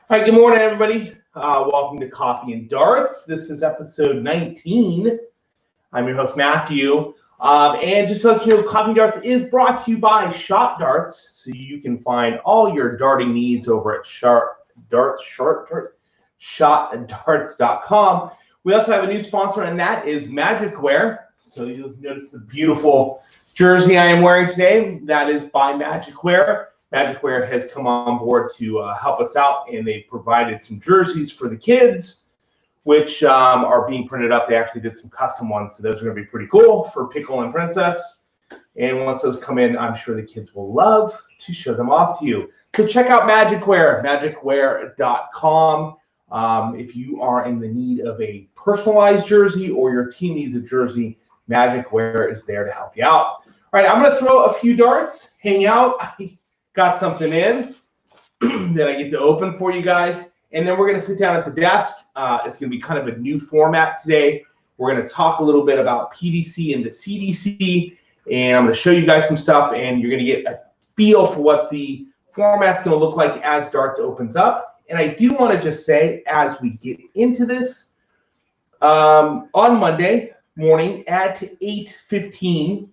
All right, good morning, everybody. Welcome to Coffee and Darts. This is episode 19. I'm your host, Matthew. And just to let you know, Coffee and Darts is brought to you by Shot Darts. So you can find all your darting needs over at shotdarts.com. We also have a new sponsor, and that is Magic Wear. So you'll notice the beautiful jersey I am wearing today. That is by Magic Wear. Magic Wear has come on board to help us out, and they provided some jerseys for the kids, which are being printed up. They actually did some custom ones, so those are going to be pretty cool for Pickle and Princess. And once those come in, I'm sure the kids will love to show them off to you. So check out Magic Wear, magicwear.com. If you are in the need of a personalized jersey or your team needs a jersey, Magic Wear is there to help you out. All right, I'm going to throw a few darts, hang out. Got something in that I get to open for you guys. And then we're going to sit down at the desk. It's going to be kind of a new format today. We're going to talk a little bit about PDC and the CDC. And I'm going to show you guys some stuff. And you're going to get a feel for what the format's going to look like as Darts opens up. And I do want to just say, as we get into this, on Monday morning at 8:15,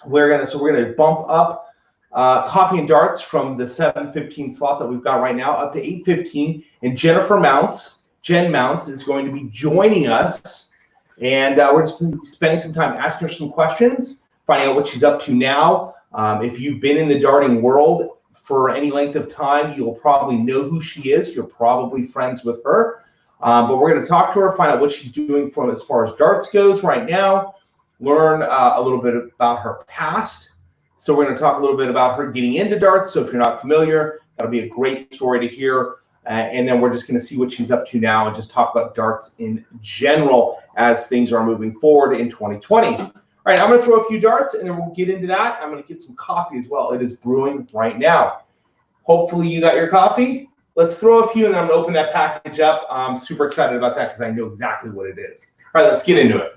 we're going to bump up Coffee and Darts from the 7:15 slot that we've got right now up to 8:15, and Jen Mounts is going to be joining us, and we're just spending some time asking her some questions, finding out what she's up to now. If you've been in the darting world for any length of time, you'll probably know who she is. You're probably friends with her, but we're going to talk to her, find out what she's doing from as far as darts goes right now, learn a little bit about her past. So we're going to talk a little bit about her getting into darts. So if you're not familiar, that'll be a great story to hear. And then we're just going to see what she's up to now and just talk about darts in general as things are moving forward in 2020. All right, I'm going to throw a few darts, and then we'll get into that. I'm going to get some coffee as well. It is brewing right now. Hopefully you got your coffee. Let's throw a few, and I'm going to open that package up. I'm super excited about that because I know exactly what it is. All right, let's get into it.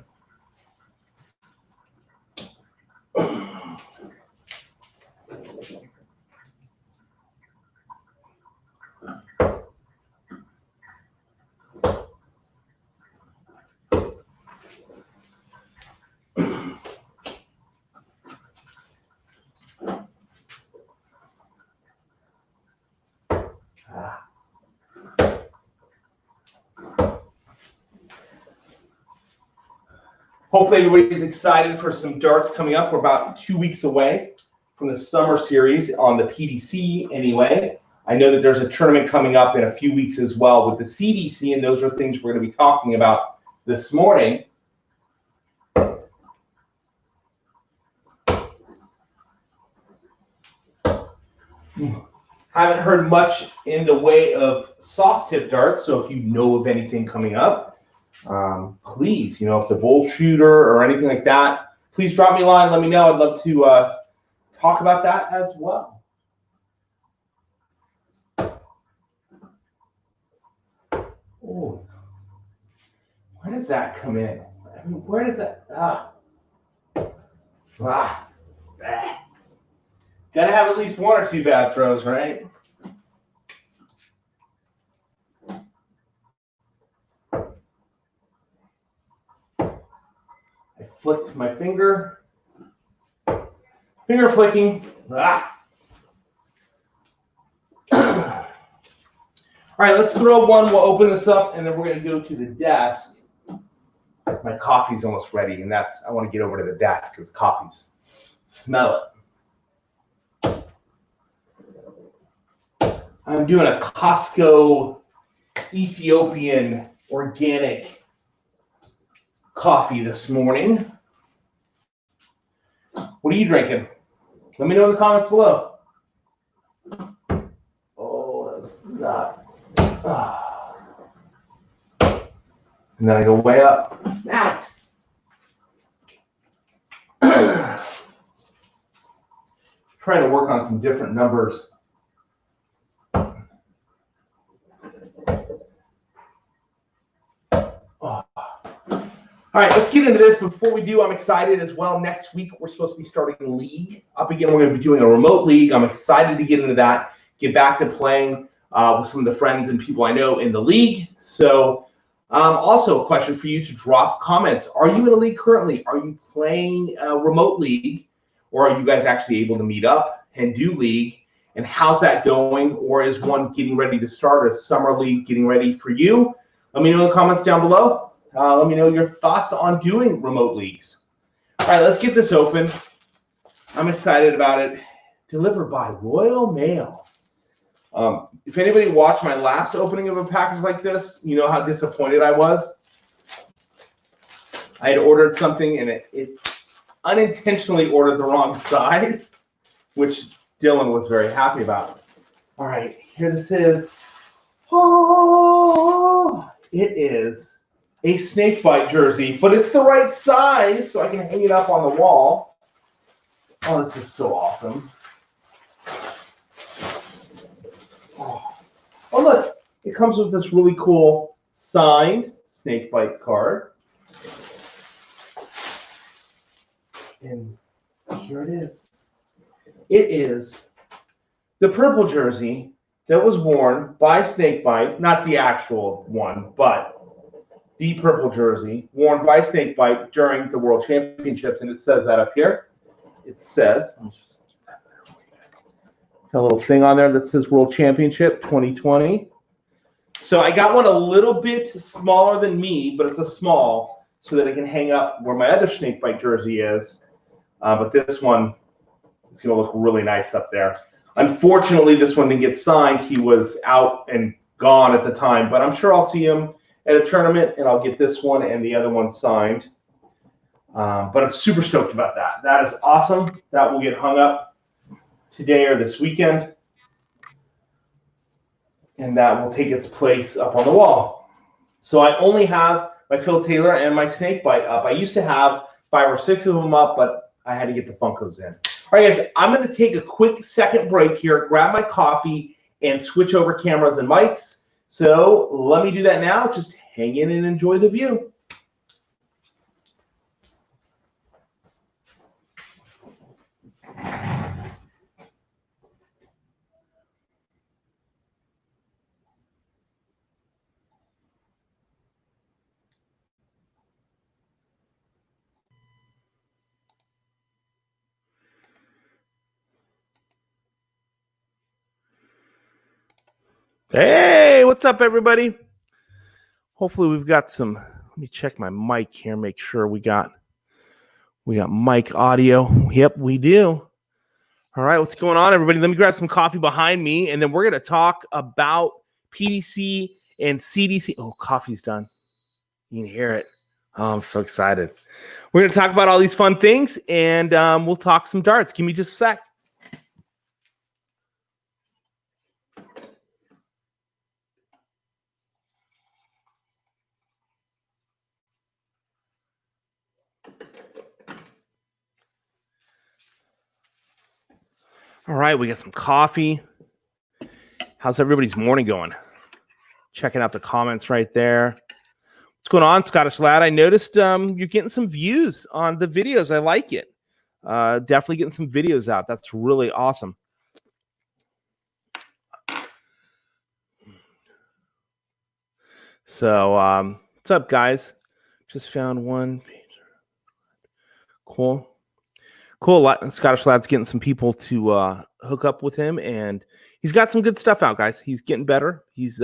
Hopefully everybody's excited for some darts coming up. We're about 2 weeks away from the summer series on the PDC anyway. I know that there's a tournament coming up in a few weeks as well with the CDC, and those are things we're going to be talking about this morning. Haven't heard much in the way of soft tip darts, so if you know of anything coming up, please, if the bull shooter or anything like that, please drop me a line. Let me know. I'd love to talk about that as well. Oh, where does that come in? I mean, where does that? Gotta have at least one or two bad throws, right? Flicked my finger. Finger flicking. All right, let's throw one. We'll open this up, and then we're going to go to the desk. My coffee's almost ready, and I want to get over to the desk because the coffee's, smell it. I'm doing a Costco Ethiopian organic coffee this morning. What are you drinking? Let me know in the comments below. Oh, that's not. And then I go way up. Matt. Trying to work on some different numbers. All right, let's get into this. Before we do, I'm excited as well. Next week, we're supposed to be starting a league up again. We're going to be doing a remote league. I'm excited to get into that, get back to playing. with some of the friends and people I know in the league. So also a question for you to drop comments. Are you in a league currently? Are you playing a remote league? Or are you guys actually able to meet up and do league? And how's that going? Or is one getting ready to start, a summer league getting ready for you? Let me know in the comments down below. Let me know your thoughts on doing remote leagues. All right, let's get this open. I'm excited about it. Delivered by Royal Mail. If anybody watched my last opening of a package like this, you know how disappointed I was. I had ordered something and it unintentionally ordered the wrong size, which Dylan was very happy about. All right, here this is. Oh, it is a snakebite jersey, but it's the right size, so I can hang it up on the wall. Oh, this is so awesome. Oh, look, it comes with this really cool signed snakebite card. And here it is. It is the purple jersey that was worn by Snakebite, not the actual one, but the purple jersey worn by Snakebite during the World Championships, and it says that up here. It says, a little thing on there that says World Championship 2020. So I got one a little bit smaller than me, but it's a small, so that I can hang up where my other Snakebite jersey is. But this one is going to look really nice up there. Unfortunately, this one didn't get signed. He was out and gone at the time, but I'm sure I'll see him at a tournament, and I'll get this one and the other one signed. But I'm super stoked about that. That is awesome. That will get hung up today or this weekend, and that will take its place up on the wall. So I only have my Phil Taylor and my Snakebite up. I used to have 5 or 6 of them up, but I had to get the Funkos in. All right, guys, I'm going to take a quick second break here, grab my coffee, and switch over cameras and mics. So let me do that now. Just hang in and enjoy the view. Hey, what's up, everybody? Hopefully we've got some. Let me check my mic here, make sure we got mic audio. Yep, we do. All right, what's going on, everybody? Let me grab some coffee behind me, and then we're going to talk about PDC and CDC. Oh, coffee's done. You can hear it. Oh, I'm so excited. We're going to talk about all these fun things, and we'll talk some darts. Give me just a sec. All right, we got some coffee. How's everybody's morning going? Checking out the comments right there. What's going on, Scottish Lad? I noticed you're getting some views on the videos. I like it. Definitely getting some videos out. That's really awesome. So, what's up, guys? Just found one. Cool. Scottish Lad's getting some people to hook up with him, and he's got some good stuff out, guys. He's getting better. He's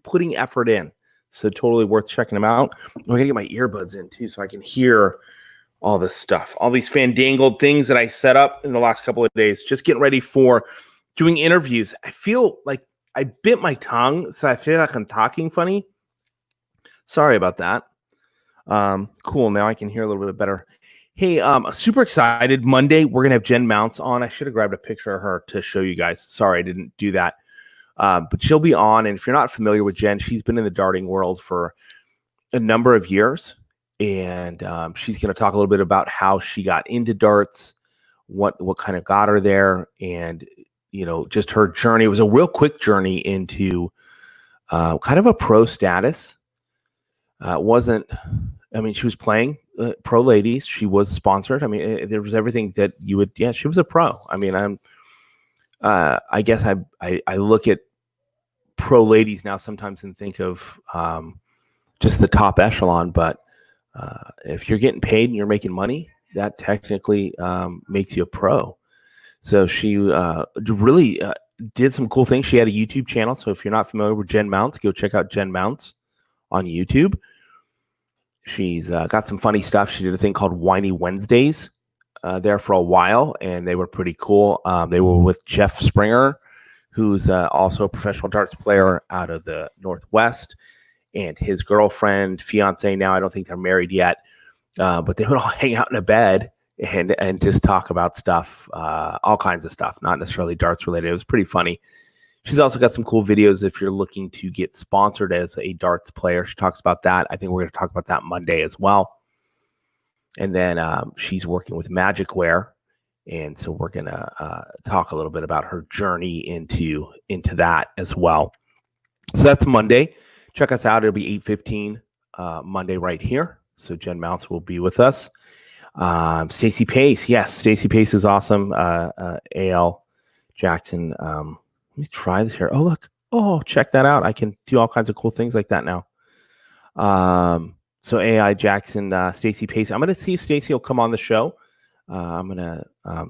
putting effort in, so totally worth checking him out. I'm gonna get my earbuds in too, so I can hear all this stuff, all these fandangled things that I set up in the last couple of days. Just getting ready for doing interviews. I feel like I bit my tongue, so I feel like I'm talking funny. Sorry about that. Cool. Now I can hear a little bit better. Hey, super excited. Monday, we're going to have Jen Mounts on. I should have grabbed a picture of her to show you guys. Sorry, I didn't do that. But she'll be on. And if you're not familiar with Jen, she's been in the darting world for a number of years. And she's going to talk a little bit about how she got into darts, what kind of got her there, and, you know, just her journey. It was a real quick journey into kind of a pro status. She was playing pro ladies. She was sponsored. I mean, there was everything that you would. Yeah, she was a pro. I mean, I guess I look at pro ladies now sometimes and think of just the top echelon, but if you're getting paid and you're making money, that technically makes you a pro. So she really did some cool things. She had a YouTube channel. So if you're not familiar with Jen Mounts, go check out Jen Mounts on YouTube. She's got some funny stuff. She did a thing called Whiny Wednesdays there for a while, and they were pretty cool. They were with Jeff Springer, who's also a professional darts player out of the Northwest, and his girlfriend, fiance now, I don't think they're married yet, but they would all hang out in a bed and just talk about stuff, all kinds of stuff, not necessarily darts related. It was pretty funny. She's also got some cool videos if you're looking to get sponsored as a darts player. She talks about that. I think we're going to talk about that Monday as well. And then she's working with Magicware. And so we're going to talk a little bit about her journey into that as well. So that's Monday. Check us out. It'll be 8:15 Monday right here. So Jen Mounts will be with us. Stacey Pace. Yes, Stacey Pace is awesome. AL Jackson. Let me try this here. Oh, look. Oh, check that out. I can do all kinds of cool things like that now. So AI Jackson, Stacey Pace. I'm going to see if Stacey will come on the show. I'm going to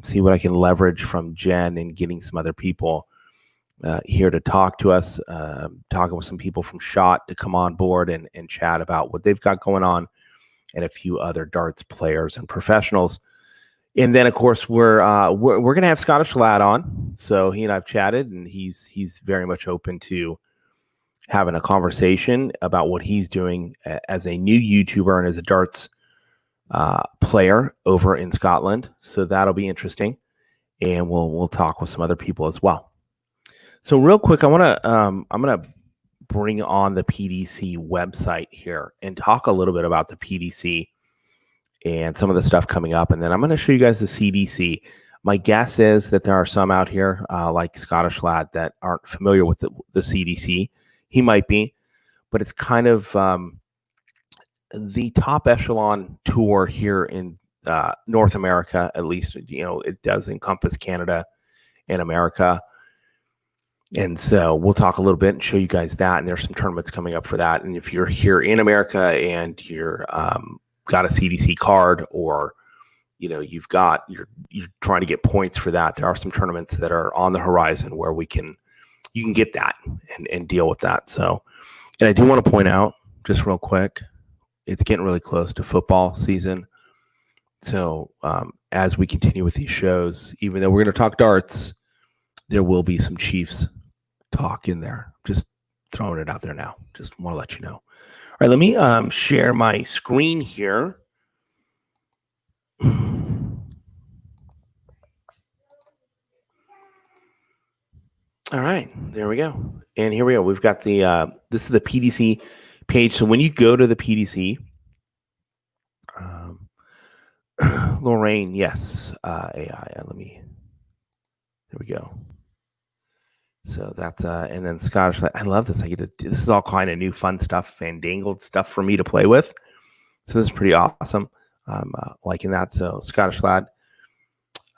see what I can leverage from Jen and getting some other people here to talk to us, talking with some people from SHOT to come on board and chat about what they've got going on and a few other darts players and professionals. And then, of course, we're going to have Scottish Lad on. So he and I've chatted, and he's very much open to having a conversation about what he's doing as a new YouTuber and as a darts player over in Scotland. So that'll be interesting, and we'll talk with some other people as well. So real quick, I'm gonna bring on the PDC website here and talk a little bit about the PDC and some of the stuff coming up. And then I'm going to show you guys the CDC. My guess is that there are some out here like Scottish Lad that aren't familiar with the CDC. He might be, but it's kind of the top echelon tour here in North America, at least. It does encompass Canada and America. And so we'll talk a little bit and show you guys that. And there's some tournaments coming up for that. And if you're here in America and you're got a CDC card, or you're trying to get points for that, there are some tournaments that are on the horizon where you can get that and deal with that. So, and I do want to point out just real quick, it's getting really close to football season. So as we continue with these shows, even though we're going to talk darts, there will be some Chiefs talk in there. Just throwing it out there now. Just want to let you know. All right, let me share my screen here. All right, there we go. And here we go. We've got the this is the PDC page. So when you go to the PDC, Lorraine, yes, AI. There we go. So that's and then Scottish. I love this. This is all kind of new fun stuff, fandangled stuff for me to play with. So this is pretty awesome. I'm liking that. So Scottish Lad.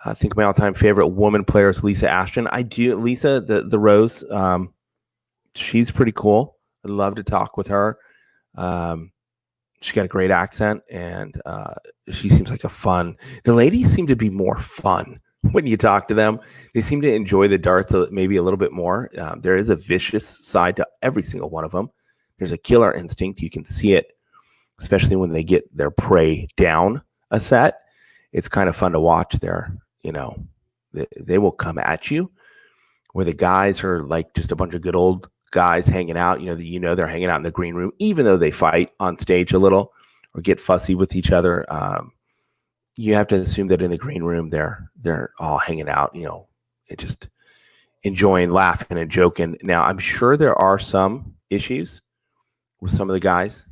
I think my all-time favorite woman player is Lisa Ashton. I do. Lisa, the Rose. She's pretty cool. I'd love to talk with her. She's got a great accent, and she seems like a fun. The ladies seem to be more fun when you talk to them. They seem to enjoy the darts maybe a little bit more. There is a vicious side to every single one of them. There's a killer instinct. You can see it, especially when they get their prey down a set. It's kind of fun to watch there. They will come at you, where the guys are like just a bunch of good old guys hanging out. They're hanging out in the green room, even though they fight on stage a little or get fussy with each other. You have to assume that in the green room they're all hanging out, just enjoying, laughing and joking. Now, I'm sure there are some issues with some of the guys.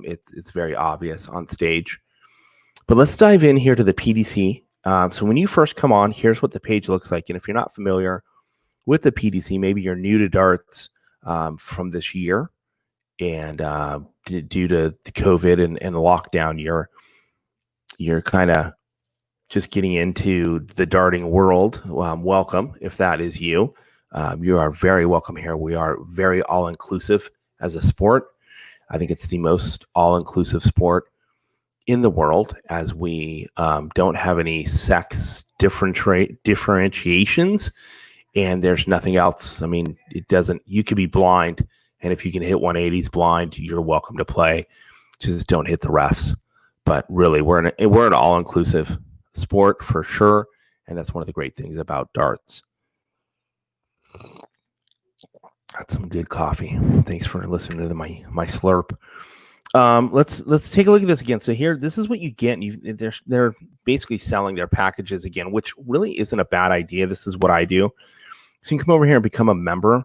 It's very obvious on stage. But let's dive in here to the PDC. So when you first come on, here's what the page looks like. And if you're not familiar with the PDC, maybe you're new to darts from this year, and due to COVID and the lockdown, you're kind of just getting into the darting world. Welcome, if that is you. You are very welcome here. We are very all-inclusive as a sport. I think it's the most all-inclusive sport in the world, as we don't have any sex differentiations, and there's nothing else. I mean, it doesn't. You could be blind, and if you can hit 180s blind, you're welcome to play. Just don't hit the refs. But really, we're an all-inclusive sport for sure, and that's one of the great things about darts. That's some good coffee. Thanks for listening to my slurp. Let's take a look at this again. So here, this is what you get. They're basically selling their packages again, which really isn't a bad idea. This is what I do. So you can come over here and become a member.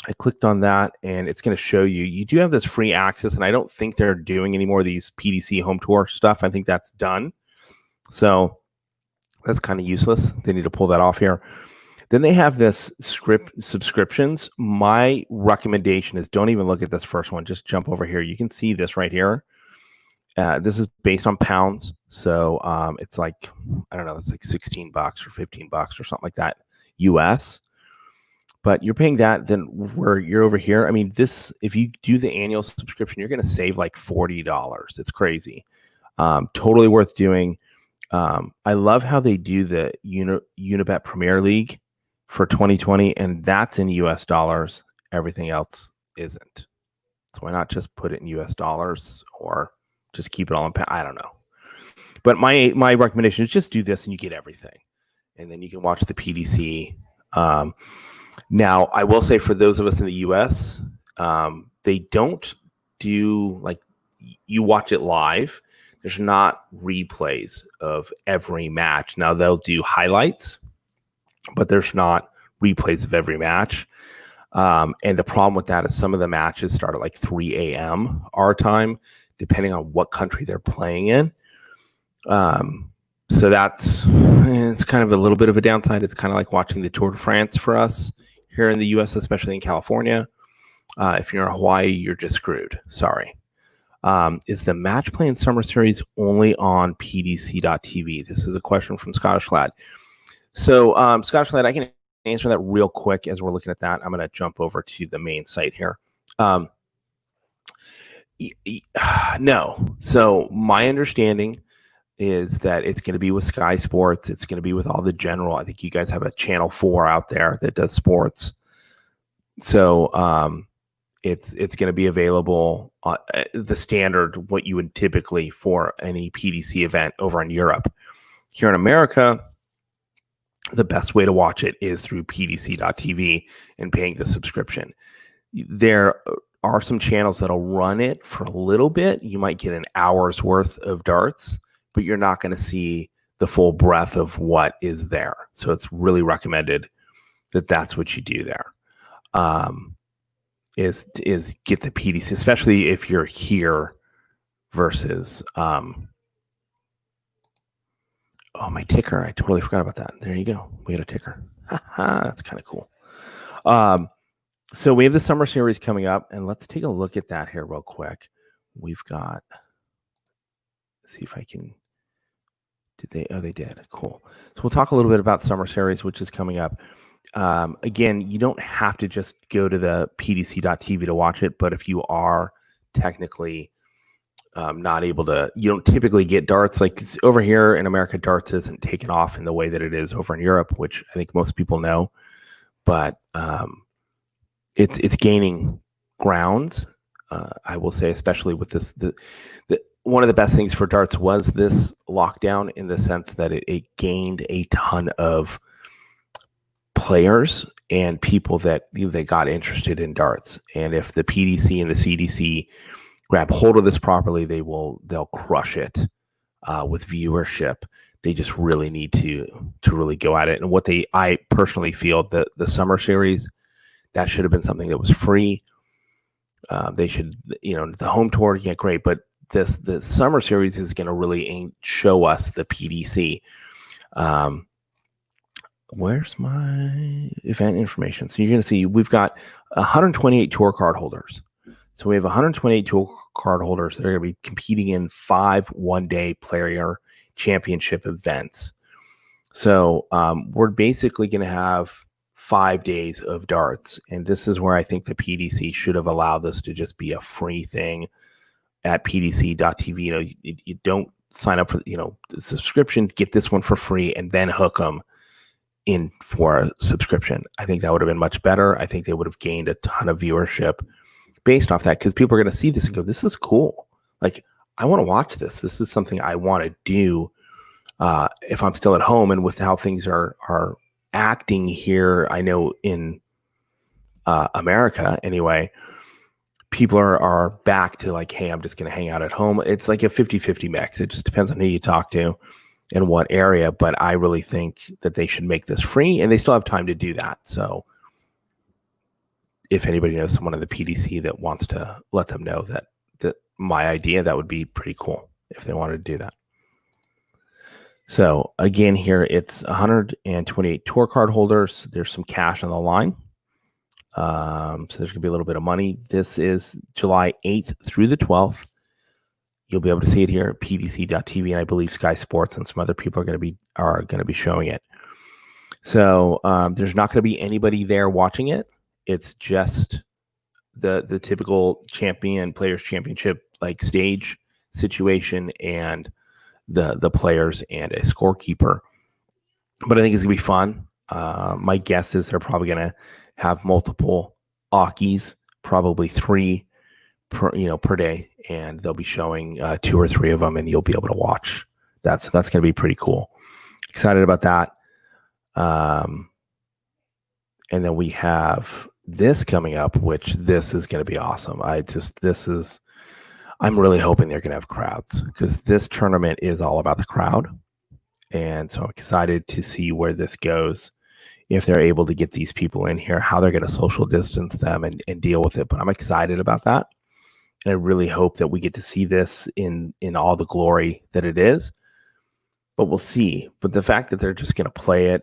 I clicked on that, and it's going to show you. You do have this free access, and I don't think they're doing any more of these PDC home tour stuff. I think that's done. So that's kind of useless. They need to pull that off here. Then they have this subscriptions. My recommendation is don't even look at this first one. Just jump over here. You can see this right here. This is based on pounds. So it's like, I don't know, it's like $16 or $15 or something like that, US. But you're paying that, then where you're over here. I mean, this, if you do the annual subscription, you're going to save like $40. It's crazy. Totally worth doing. I love how they do the Unibet Premier League for 2020, and that's in US dollars. Everything else isn't. So why not just put it in US dollars, or just keep it all in pounds? I don't know. But my recommendation is just do this, and you get everything. And then you can watch the PDC. Now, I will say, for those of us in the US, they don't do, like, you watch it live. There's not replays of every match. Now, they'll do highlights, but there's not replays of every match. And the problem with that is some of the matches start at like 3 a.m. our time, depending on what country they're playing in. So it's kind of a little bit of a downside. It's kind of like watching the Tour de France for us here in the US, especially in California. If you're in Hawaii, you're just screwed. Sorry. Is the match play in Summer Series only on PDC.TV? This is a question from Scottish Lad. So, Scottish Lad, I can answer that real quick as we're looking at that. I'm going to jump over to the main site here. No. So, my understanding is that it's going to be with Sky Sports. It's going to be with all the general. I think you guys have a Channel 4 out there that does sports. So, it's going to be available the standard, what you would typically for any PDC event over in Europe. Here in America, the best way to watch it is through PDC.TV and paying the subscription. There are some channels that'll run it for a little bit. You might get an hour's worth of darts, but you're not going to see the full breadth of what is there. So it's really recommended that that's what you do there. Is get the PDC, especially if you're here versus oh, my ticker. I totally forgot about that. There you go. We had a ticker. That's kind of cool. So we have the Summer Series coming up, and let's take a look at that here real quick. We've got, let's see if I can, did they? Oh, they did. Cool. So we'll talk a little bit about Summer Series, which is coming up. Again, you don't have to just go to the PDC.TV to watch it, but if you are technically not able to, you don't typically get darts. Like over here in America, darts isn't taken off in the way that it is over in Europe, which I think most people know. But it's gaining grounds. I will say, especially with this, one of the best things for darts was this lockdown, in the sense that it gained a ton of players and people that they got interested in darts. And if the PDC and the CDC grab hold of this properly, they'll crush it with viewership. They just really need to really go at it. And I personally feel that the Summer Series, that should have been something that was free. They should, the home tour, yeah, great, but the Summer Series is going to really show us the PDC. Where's my event information? So you're going to see we've got 128 tour card holders. So we have 128 tour card holders that are going to be competing in 5 one-day player championship events. So we're basically going to have 5 days of darts. And this is where I think the PDC should have allowed this to just be a free thing at pdc.tv. You know, you don't sign up for, the subscription, get this one for free, and then hook them in for a subscription. I think that would have been much better. I think they would have gained a ton of viewership based off that, because people are going to see this and go, this is cool. Like, I want to watch this. This is something I want to do if I'm still at home. And with how things are acting here, I know in America anyway, people are back to like, hey, I'm just going to hang out at home. It's like a 50-50 mix. It just depends on who you talk to and what area. But I really think that they should make this free, and they still have time to do that. So if anybody knows someone in the PDC that wants to let them know that my idea, that would be pretty cool if they wanted to do that. So again, here it's 128 tour card holders. There's some cash on the line. So there's gonna be a little bit of money. This is July 8th through the 12th. You'll be able to see it here at pdc.tv, and I believe Sky Sports and some other people are going to be showing it. So there's not going to be anybody there watching it. It's just the typical players championship like stage situation, and the players and a scorekeeper. But I think it's gonna be fun. My guess is they're probably gonna have multiple Akis, probably 3 per day, and they'll be showing 2 or 3 of them, and you'll be able to watch. That's gonna be pretty cool. Excited about that. And then we have this coming up, which this is going to be awesome. I'm really hoping they're going to have crowds, because this tournament is all about the crowd. And so I'm excited to see where this goes, if they're able to get these people in here, how they're going to social distance them and deal with it. But I'm excited about that. And I really hope that we get to see this in all the glory that it is. But we'll see. But the fact that they're just going to play it,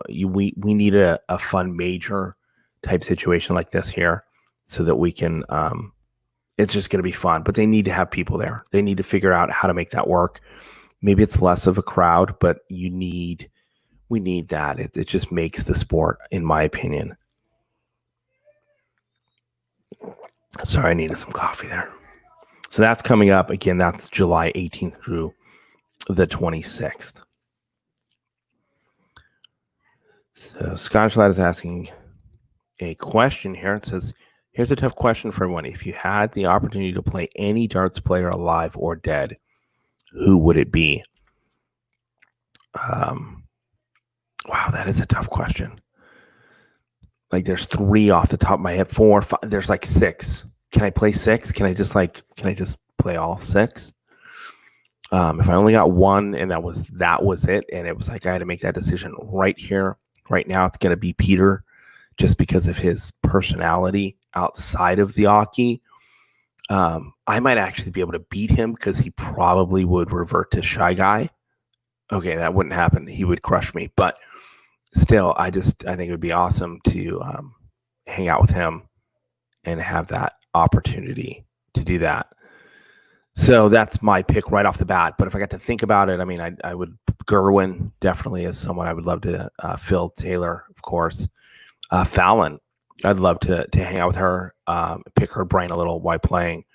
we need a fun major type situation like this here, so that we can, it's just going to be fun. But they need to have people there. They need to figure out how to make that work. Maybe it's less of a crowd, but we need that. It just makes the sport, in my opinion. Sorry, I needed some coffee there. So that's coming up. Again, that's July 18th through the 26th. So Scottish Lad is asking a question here. It says, here's a tough question for everyone. If you had the opportunity to play any darts player alive or dead, who would it be? Wow, that is a tough question. Like, there's 3 off the top of my head, 4, 5, there's like 6. Can I play 6? Can I just play all 6? If I only got 1 and that was it, and it was like I had to make that decision right here, right now, it's going to be Peter, just because of his personality outside of the Aki. I might actually be able to beat him, because he probably would revert to Shy Guy. Okay, that wouldn't happen. He would crush me. But still, I think it would be awesome to hang out with him and have that opportunity to do that. So that's my pick right off the bat. But if I got to think about it, I mean, I would, Gerwin definitely is someone I would love to, Phil Taylor, of course. Fallon, I'd love to hang out with her, pick her brain a little while playing.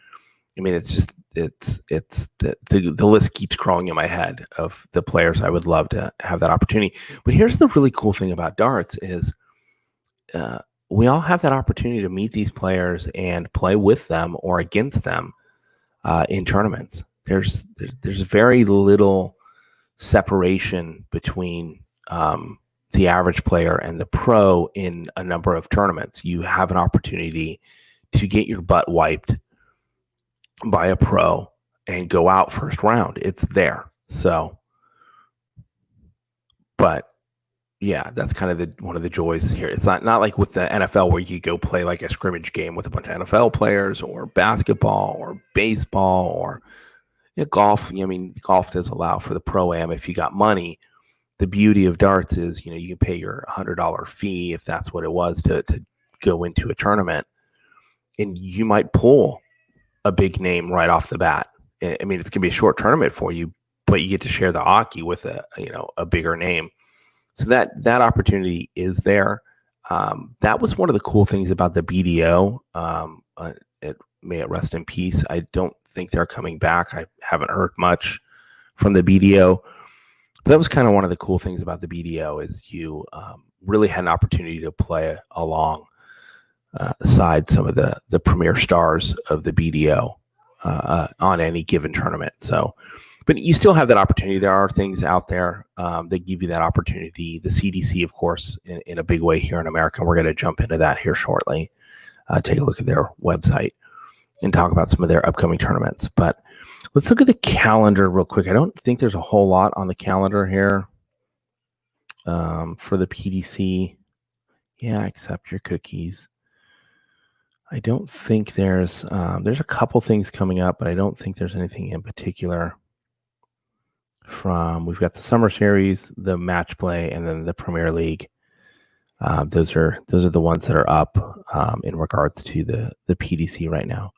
I mean, it's just, the list keeps growing in my head of the players I would love to have that opportunity. But here's the really cool thing about darts is we all have that opportunity to meet these players and play with them or against them in tournaments. There's very little separation between the average player and the pro in a number of tournaments. You have an opportunity to get your butt wiped by a pro and go out first round. It's there. So, but yeah, that's kind of one of the joys here. It's not like with the NFL where you go play like a scrimmage game with a bunch of NFL players, or basketball or baseball, or golf. I mean, golf does allow for the pro-am if you got money. The beauty of darts is, you can pay your $100 fee, if that's what it was, to go into a tournament, and you might pull a big name right off the bat. I mean, it's gonna be a short tournament for you, but you get to share the Aki with a bigger name. So that opportunity is there. That was one of the cool things about the BDO. May it rest in peace. I don't think they're coming back. I haven't heard much from the BDO. But that was kind of one of the cool things about the BDO is you really had an opportunity to play along side some of the premier stars of the BDO on any given tournament. So, but you still have that opportunity. There are things out there that give you that opportunity. The CDC, of course, in a big way here in America. We're going to jump into that here shortly. Take a look at their website and talk about some of their upcoming tournaments. But let's look at the calendar real quick. I don't think there's a whole lot on the calendar here for the PDC. Yeah, accept your cookies. I don't think there's a couple things coming up, but I don't think there's anything in particular. We've got the Summer Series, the Match Play, and then the Premier League. Those are the ones that are up in regards to the PDC right now.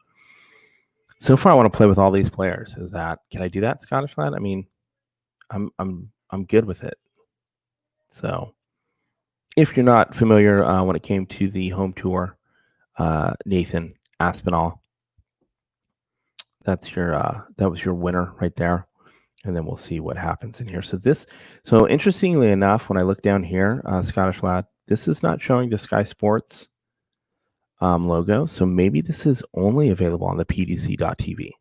So far, I want to play with all these players. Can I do that, Scottish Lad? I mean, I'm good with it. So, if you're not familiar, when it came to the home tour, Nathan Aspinall, that was your winner right there. And then we'll see what happens in here. So interestingly enough, when I look down here, Scottish Lad, this is not showing the Sky Sports logo. So maybe this is only available on the PDC.TV.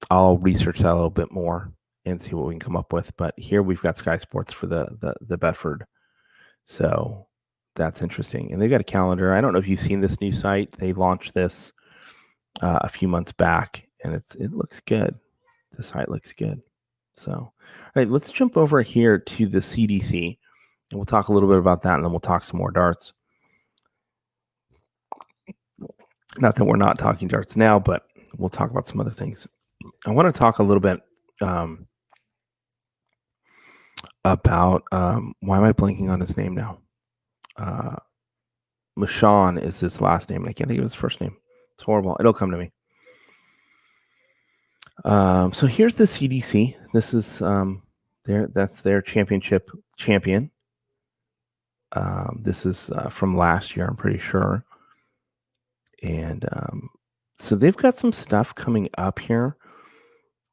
I'll research that a little bit more and see what we can come up with. But here we've got Sky Sports for the Bedford. So that's interesting. And they've got a calendar. I don't know if you've seen this new site. They launched this a few months back, and it looks good. The site looks good. So, all right, let's jump over here to the CDC, and we'll talk a little bit about that, and then we'll talk some more darts. Not that we're not talking darts now, but we'll talk about some other things. I want to talk a little bit about why am I blanking on his name now? Michon is his last name, and I can't think of his first name. It's horrible. It'll come to me. So here's the CDC. This is that's their championship champion. This is from last year, I'm pretty sure. And so they've got some stuff coming up here.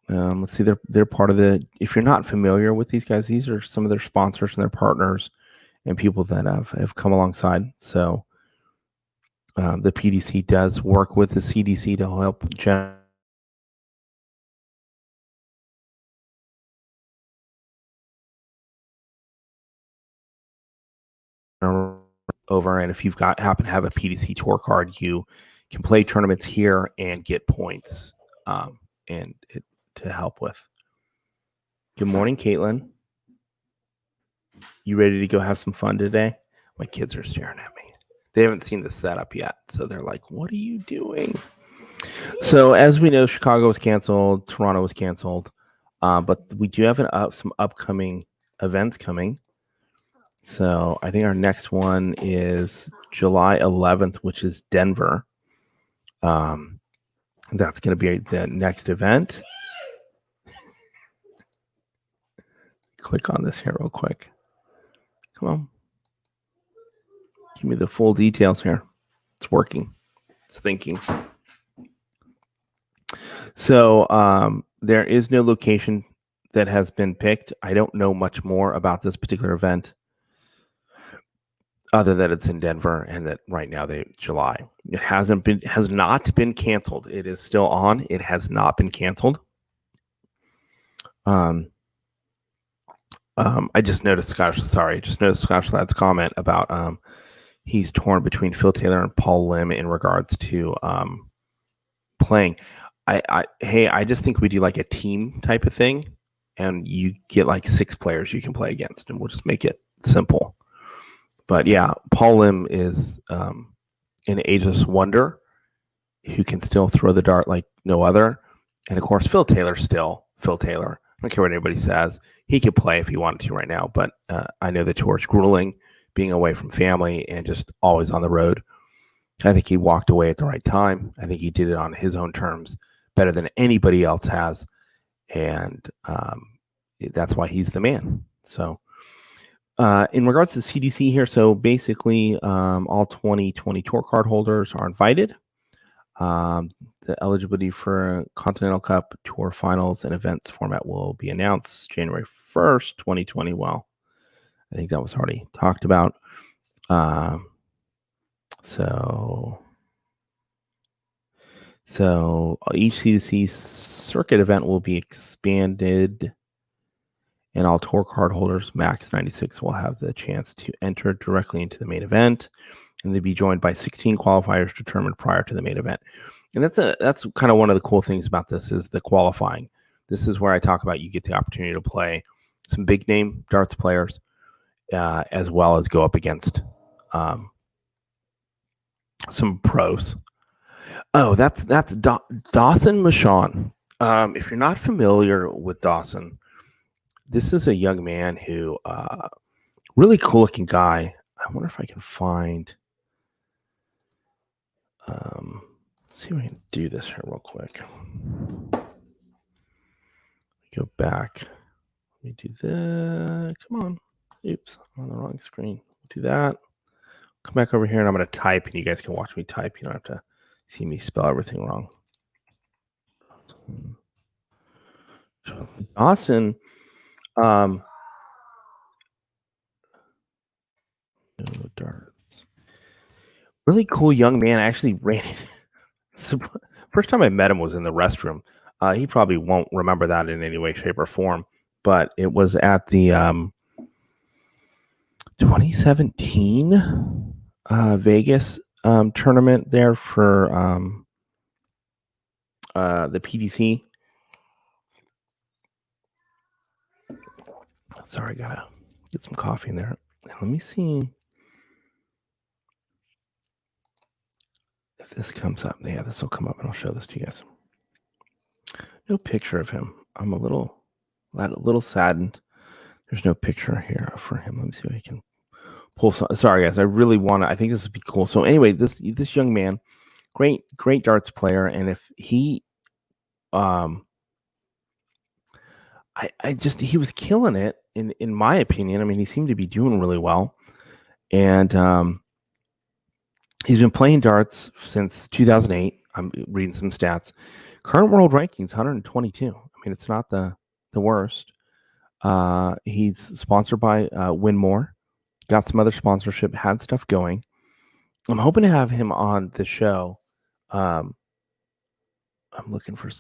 Let's see, they're part of if you're not familiar with these guys, these are some of their sponsors and their partners and people that have come alongside. So the PDC does work with the CDC to help over, and if you've happen to have a PDC tour card, you can play tournaments here and get points to help with. Good morning, Caitlin. You ready to go have some fun today? My kids are staring at me. They haven't seen the setup yet, so they're like, what are you doing? So as we know, Chicago was canceled, Toronto was canceled, but we do have some upcoming events coming. So I think our next one is July 11th, which is Denver. That's going to be the next event. Click on this here real quick. Come on. Give me the full details here. It's working. It's thinking. So there is no location that has been picked. I don't know much more about this particular event, other than it's in Denver and that right now July. It has not been canceled. It is still on. It has not been canceled. I just noticed Scottish Lad's comment about he's torn between Phil Taylor and Paul Lim in regards to playing. I just think we do like a team type of thing, and you get like 6 players you can play against, and we'll just make it simple. But yeah, Paul Lim is an ageless wonder who can still throw the dart like no other. And of course, Phil Taylor. I don't care what anybody says. He could play if he wanted to right now, but I know the tour is grueling, being away from family and just always on the road. I think he walked away at the right time. I think he did it on his own terms better than anybody else has. And that's why he's the man. So in regards to the CDC here, so basically all 2020 tour card holders are invited. The eligibility for Continental Cup Tour Finals and events format will be announced January 1st, 2020. Well, I think that was already talked about. So each CDC circuit event will be expanded, and all tour card holders, max 96, will have the chance to enter directly into the main event, and they'll be joined by 16 qualifiers determined prior to the main event. And that's kind of one of the cool things about this is the qualifying. This is where I talk about you get the opportunity to play some big name darts players, as well as go up against some pros. Oh, that's Dawson Michon. If you're not familiar with Dawson, this is a young man who, really cool looking guy. I wonder if I can find. See if I can do this here real quick. Go back. Let me do that. Come on. Oops, I'm on the wrong screen. Do that. Come back over here, and I'm going to type, and you guys can watch me type. You don't have to see me spell everything wrong. Dawson, darts. Really cool young man. I actually ran it. First time I met him was in the restroom. He probably won't remember that in any way, shape, or form, but it was at the 2017 Vegas tournament there for the PDC. Sorry, gotta get some coffee in there. Let me see if this comes up. Yeah, this will come up, and I'll show this to you guys. No picture of him. I'm a little saddened. There's no picture here for him. Let me see if I can pull some. Sorry, guys. I really want to. I think this would be cool. So anyway, this young man, great darts player, and if he, he was killing it in my opinion. I mean, he seemed to be doing really well, and he's been playing darts since 2008. I'm reading some stats. Current world rankings 122. I mean, it's not the worst. He's sponsored by Winmore. Got some other sponsorship. Had stuff going. I'm hoping to have him on the show. I'm looking for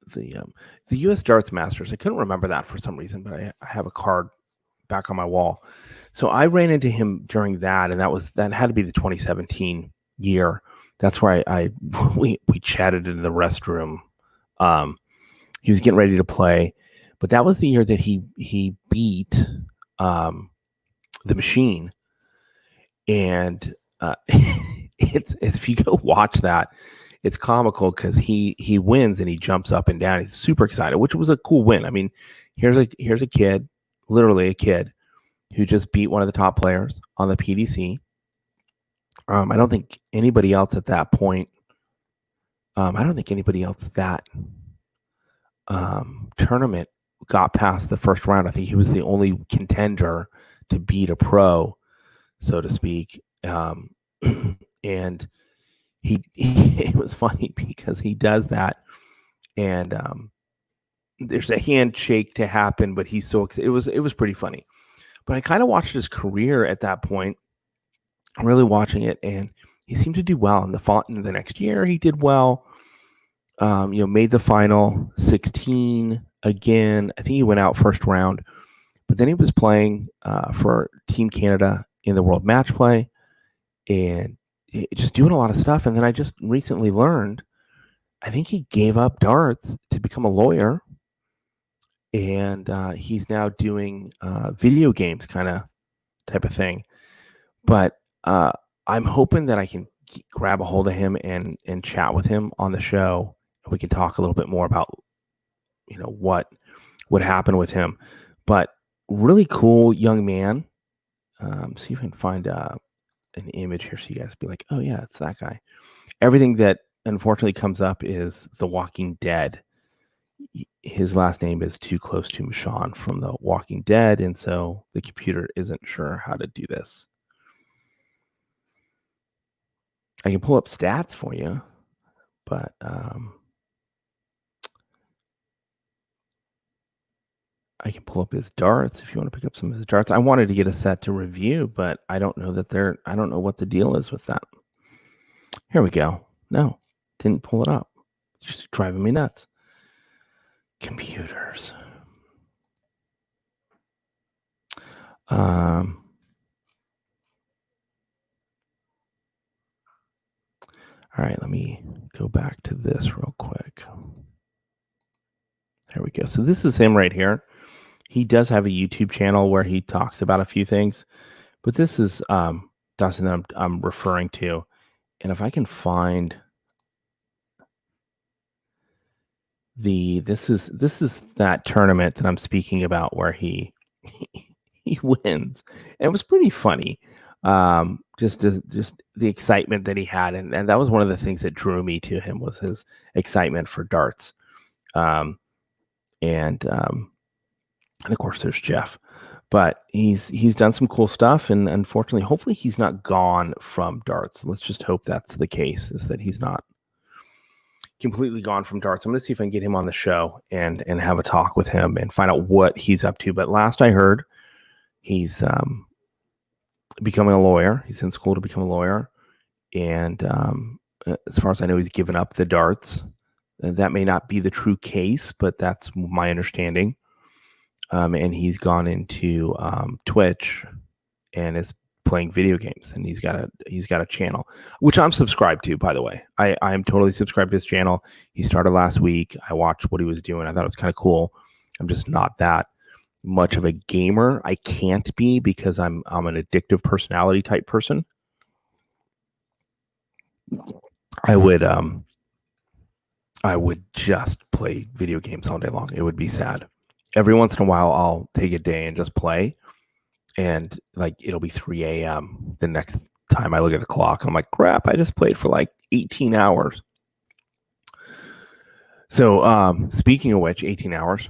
the U.S. Darts Masters. I couldn't remember that for some reason, but I have a card back on my wall. So I ran into him during that, and that had to be the 2017 year. That's where we chatted in the restroom. He was getting ready to play, but that was the year that he beat the Machine, and it's if you go watch that, it's comical because he wins and he jumps up and down. He's super excited, which was a cool win. I mean, here's a kid, literally a kid, who just beat one of the top players on the PDC. I don't think anybody else at that point. That tournament got past the first round. I think he was the only contender to beat a pro, so to speak. And it was funny because he does that, and there's a handshake to happen, but he's so excited. It was pretty funny. But I kind of watched his career at that point, really watching it, and he seemed to do well. In the next year, he did well. Made the final 16 again. I think he went out first round, but then he was playing for Team Canada in the World Match Play, and just doing a lot of stuff. And then I just recently learned, I think he gave up darts to become a lawyer, and he's now doing video games type of thing. But I'm hoping that I can grab a hold of him and chat with him on the show, and we can talk a little bit more about what happened with him. But really cool young man. See if I can find an image here so you guys be like, oh yeah, it's that guy. Everything that unfortunately comes up is The Walking Dead. his last name is too close to Michonne from The Walking Dead, and so the computer isn't sure how to do this. I can pull up stats for you, but I can pull up his darts if you want to pick up some of his darts. I wanted to get a set to review, but I don't know I don't know what the deal is with that. Here we go. No, didn't pull it up. Just driving me nuts. Computers. All right, let me go back to this real quick. There we go. So this is him right here. He does have a YouTube channel where he talks about a few things, but this is Dustin that I'm referring to. And if I can find this is that tournament that I'm speaking about where he wins. And it was pretty funny. Just the excitement that he had, and that was one of the things that drew me to him was his excitement for darts. And of course there's Jeff, but he's done some cool stuff, and unfortunately, hopefully he's not gone from darts. Let's just hope that's the case, is that he's not completely gone from darts. I'm going to see if I can get him on the show and have a talk with him and find out what he's up to. But last I heard, he's becoming a lawyer. He's in school to become a lawyer, and as far as I know, he's given up the darts. That may not be the true case, but that's my understanding. And he's gone into Twitch and is playing video games, and he's got a channel, which I'm subscribed to, by the way. I am totally subscribed to his channel. He started last week. I watched what he was doing. I thought it was kind of cool. I'm just not that much of a gamer. I can't be, because I'm an addictive personality type person. I would just play video games all day long. It would be sad. Every once in a while, I'll take a day and just play, and like it'll be 3 a.m. the next time I look at the clock, and I'm like, crap, I just played for like 18 hours. So speaking of which, 18 hours,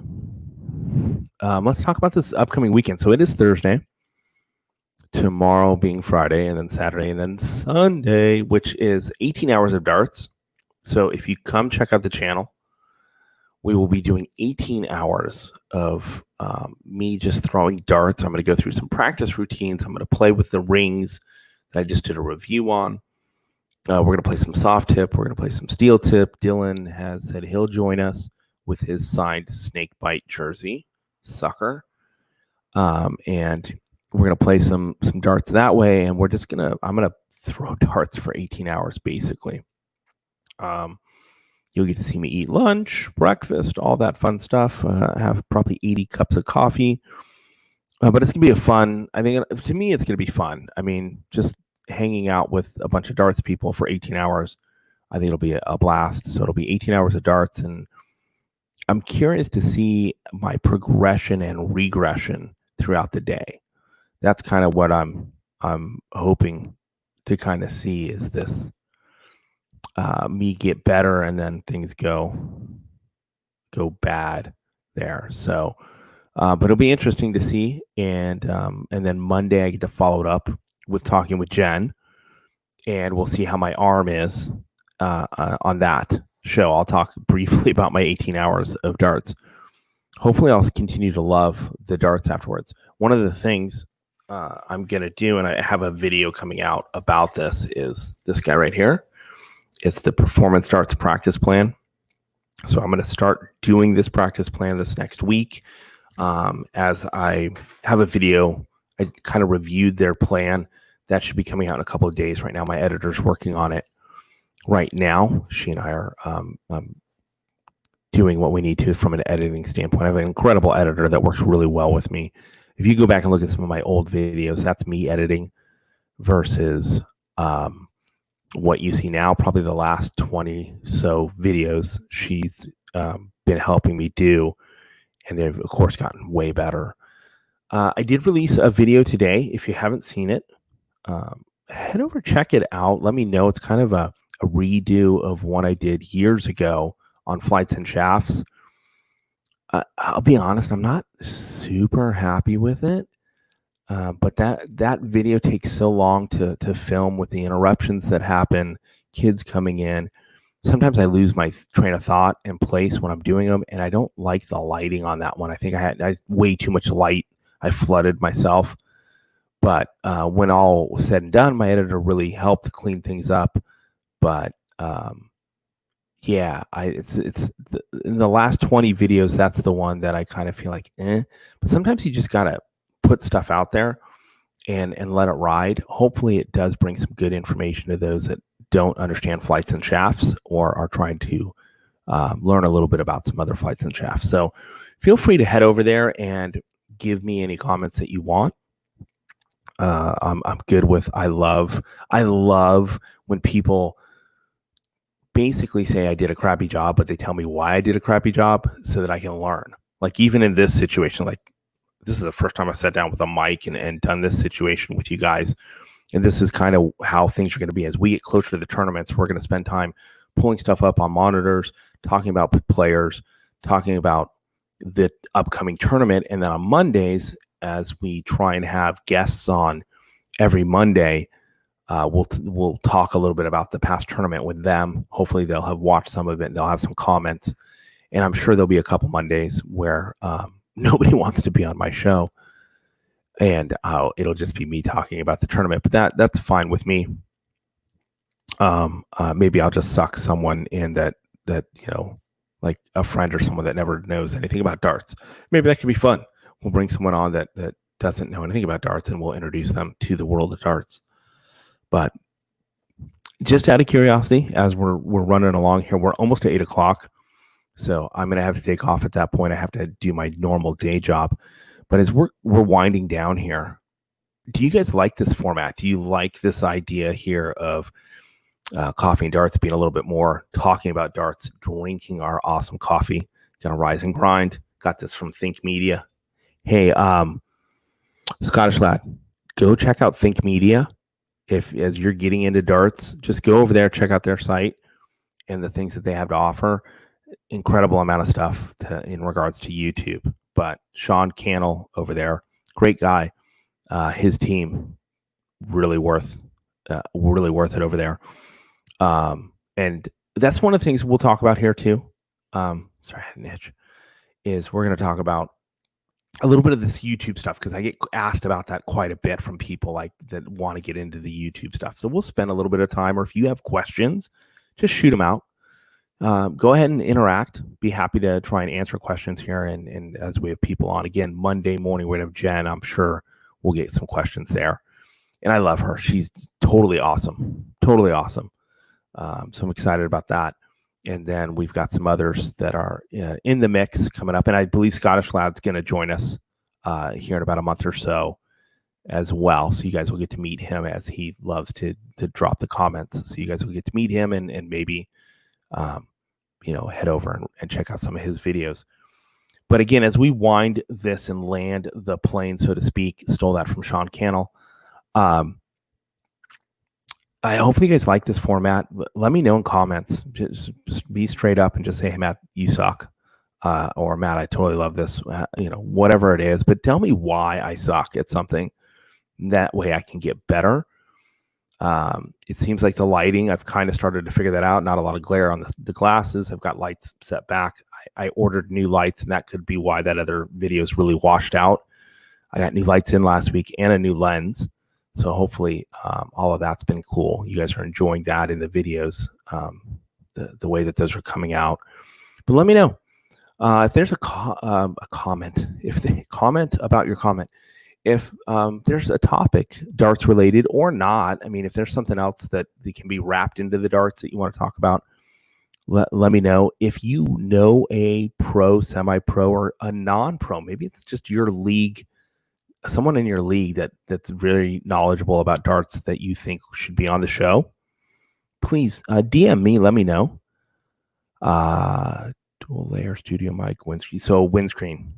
let's talk about this upcoming weekend. So it is Thursday, tomorrow being Friday, and then Saturday, and then Sunday, which is 18 hours of darts. So if you come check out the channel, we will be doing 18 hours of me just throwing darts. I'm going to go through some practice routines. I'm going to play with the rings that I just did a review on. We're going to play some soft tip. We're going to play some steel tip. Dylan has said he'll join us with his signed snake bite jersey, sucker. And we're going to play some darts that way. And I'm going to throw darts for 18 hours, basically. You'll get to see me eat lunch, breakfast, all that fun stuff. Have probably 80 cups of coffee. But it's going to be to me, it's going to be fun. I mean, just hanging out with a bunch of darts people for 18 hours, I think it'll be a blast. So it'll be 18 hours of darts. And I'm curious to see my progression and regression throughout the day. That's kind of what I'm hoping to kind of see, is this me get better and then things go bad there. So but it'll be interesting to see, and then Monday I get to follow it up with talking with Jen, and we'll see how my arm is on that show. I'll talk briefly about my 18 hours of darts. Hopefully I'll continue to love the darts afterwards. One of the things I'm gonna do, and I have a video coming out about this, is this guy right here. It's the Performance Darts Practice Plan. So I'm going to start doing this practice plan this next week. As I have a video, I kind of reviewed their plan. That should be coming out in a couple of days. Right now, my editor's working on it right now. She and I are doing what we need to from an editing standpoint. I have an incredible editor that works really well with me. If you go back and look at some of my old videos, that's me editing versus what you see now. Probably the last 20 so videos she's been helping me do, and they've of course gotten way better. I did release a video today. If you haven't seen it, head over, check it out. Let me know. It's kind of a redo of what I did years ago on flights and shafts. I'll be honest, I'm not super happy with it. But that video takes so long to film with the interruptions that happen, kids coming in. Sometimes I lose my train of thought and place when I'm doing them, and I don't like the lighting on that one. I think I had way too much light. I flooded myself. But when all was said and done, my editor really helped clean things up. But yeah, in the last 20 videos, that's the one that I kind of feel like, eh. But sometimes you just gotta put stuff out there and let it ride. Hopefully, it does bring some good information to those that don't understand flights and shafts or are trying to learn a little bit about some other flights and shafts. So feel free to head over there and give me any comments that you want. I'm good with. I love when people basically say I did a crappy job, but they tell me why I did a crappy job so that I can learn. Like even in this situation, like this is the first time I sat down with a mic and done this situation with you guys. And this is kind of how things are going to be. As we get closer to the tournaments, we're going to spend time pulling stuff up on monitors, talking about players, talking about the upcoming tournament. And then on Mondays, as we try and have guests on every Monday, we'll talk a little bit about the past tournament with them. Hopefully they'll have watched some of it and they'll have some comments. And I'm sure there'll be a couple Mondays where nobody wants to be on my show. And it'll just be me talking about the tournament. But that's fine with me. Maybe I'll just suck someone in that like a friend or someone that never knows anything about darts. Maybe that could be fun. We'll bring someone on that doesn't know anything about darts, and we'll introduce them to the world of darts. But just out of curiosity, as we're running along here, we're almost at 8 o'clock. So I'm going to have to take off at that point. I have to do my normal day job. But as we're winding down here, do you guys like this format? Do you like this idea here of coffee and darts being a little bit more talking about darts, drinking our awesome coffee, gonna rise and grind? Got this from Think Media. Hey, Scottish lad, go check out Think Media. As you're getting into darts, just go over there, check out their site and the things that they have to offer. Incredible amount of stuff in regards to YouTube. But Sean Cannell over there, great guy. His team really worth it over there. And that's one of the things we'll talk about here too. Sorry, I had an itch. Is we're going to talk about a little bit of this YouTube stuff because I get asked about that quite a bit from people like that want to get into the YouTube stuff. So we'll spend a little bit of time, or if you have questions, just shoot them out. Go ahead and interact. Be happy to try and answer questions here. And as we have people on again, Monday morning, we're going to have Jen. I'm sure we'll get some questions there. And I love her. She's totally awesome. Totally awesome. So I'm excited about that. And then we've got some others that are in the mix coming up. And I believe Scottish Lad's going to join us here in about a month or so as well. So you guys will get to meet him, as he loves to drop the comments. So you guys will get to meet him and maybe head over and check out some of his videos. But again, as we wind this and land the plane, so to speak, stole that from Sean Cannell. I hope you guys like this format. Let me know in comments. Just be straight up and just say, hey, Matt, you suck. Or Matt, I totally love this. Whatever it is. But tell me why I suck at something. That way I can get better. It seems like the lighting, I've kind of started to figure that out. Not a lot of glare on the glasses. I've got lights set back. I ordered new lights, and that could be why that other video is really washed out. I got new lights in last week and a new lens. So hopefully all of that's been cool. You guys are enjoying that in the videos, the way that those are coming out. But let me know if there's a comment, if they comment about your comment. If there's a topic, darts related or not, I mean, if there's something else that can be wrapped into the darts that you want to talk about, let me know. If you know a pro, semi-pro, or a non-pro, maybe it's just your league, someone in your league that's very knowledgeable about darts that you think should be on the show, please DM me, let me know. Dual layer studio mic, windscreen. So windscreen.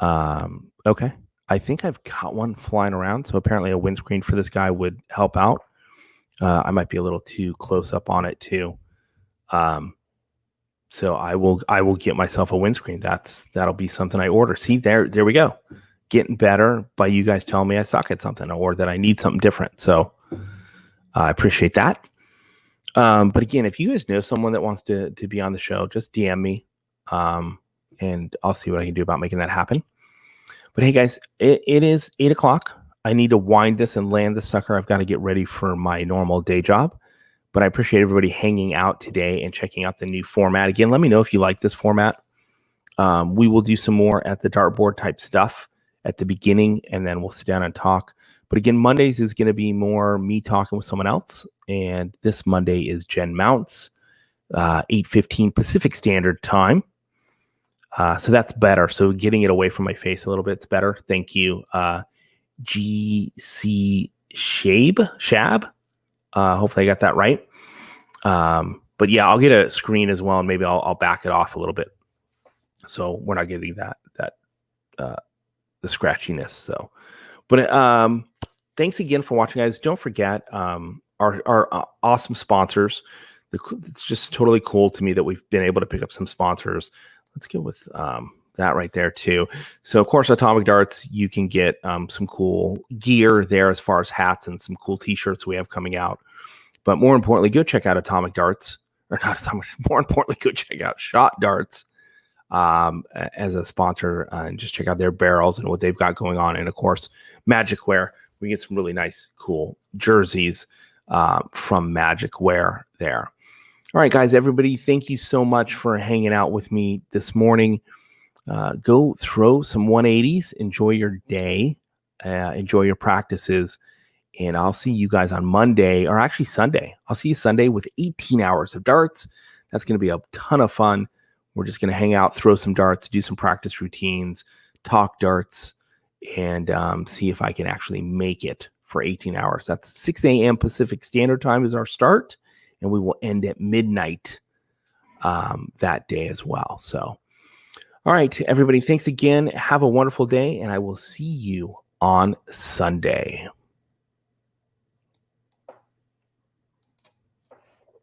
Okay. I think I've got one flying around. So apparently a windscreen for this guy would help out. I might be a little too close up on it too. So I will get myself a windscreen. That'll be something I order. See, there we go. Getting better by you guys telling me I suck at something or that I need something different. So I appreciate that. But again, if you guys know someone that wants to be on the show, just DM me, and I'll see what I can do about making that happen. But hey, guys, it is 8 o'clock. I need to wind this and land the sucker. I've got to get ready for my normal day job. But I appreciate everybody hanging out today and checking out the new format. Again, let me know if you like this format. We will do some more at the dartboard type stuff at the beginning, and then we'll sit down and talk. But again, Mondays is going to be more me talking with someone else. And this Monday is Jen Mounts, 8:15 Pacific Standard Time. So that's better. So getting it away from my face a little bit is better. Thank you. GC Shab. Hopefully I got that right. But yeah, I'll get a screen as well, and maybe I'll back it off a little bit, so we're not getting that the scratchiness. So, but thanks again for watching, guys. Don't forget our awesome sponsors. It's just totally cool to me that we've been able to pick up some sponsors. Let's go with that right there too. So of course, Atomic Darts, you can get some cool gear there as far as hats and some cool t-shirts we have coming out. But more importantly, go check out Atomic Darts, or not Atomic. More importantly, go check out Shot Darts as a sponsor, and just check out their barrels and what they've got going on. And of course, Magic Wear. We get some really nice, cool jerseys from Magic Wear there. All right, guys, everybody, thank you so much for hanging out with me this morning. Go throw some 180s. Enjoy your day. Enjoy your practices. And I'll see you guys on Monday, or actually Sunday. I'll see you Sunday with 18 hours of darts. That's going to be a ton of fun. We're just going to hang out, throw some darts, do some practice routines, talk darts, and see if I can actually make it for 18 hours. That's 6 a.m. Pacific Standard Time is our start, and we will end at midnight that day as well. So, all right, everybody, thanks again. Have a wonderful day, and I will see you on Sunday.